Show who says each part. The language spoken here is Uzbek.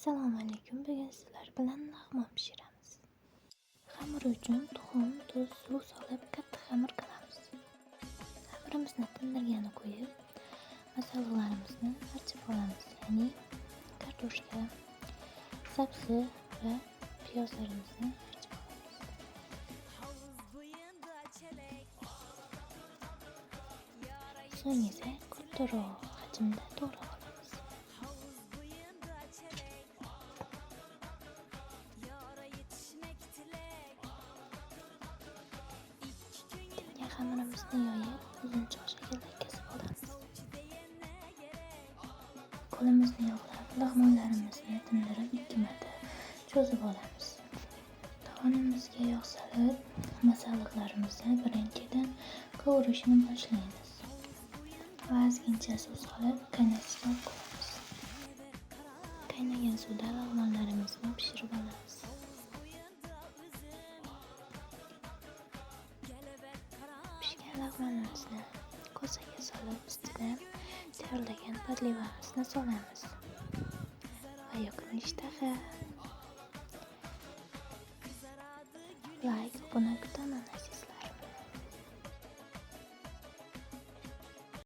Speaker 1: Assalomu alaykum. Bugun sizlar bilan lag'mon pishiramiz. Xamir uchun tuxum, tuz, suv solib qattiq xamir qilamiz. Xamirimizni tindirgani qo'yib, masalliqlarimizni archib olamiz. Ya'ni kartoshka, sabzi va piyozlarimizni archib olamiz. So'ng esa kattaroq hajmda to'g'rab olamiz. Xamirimizni yoyib, uzunchoq shaklda kesib olamiz. Qo'limizni yog'lab, lag'monlarimizni tindirib 2 marta cho'zib olamiz. Tovonimizga yog' solib, masalliqlarimizni birinchidan qovurishni boshlaymiz. Ozgincha suv solib, qaynatishga qo'yamiz. Qaynagan suvda lag'monlarimizni pishirib olamiz. Pishgan lag'monimizni kosaga solib, ustidan tayyorlagan podливamizni solamiz. Va yoqimli ishtaha. Like, obuna kutaman azizlar.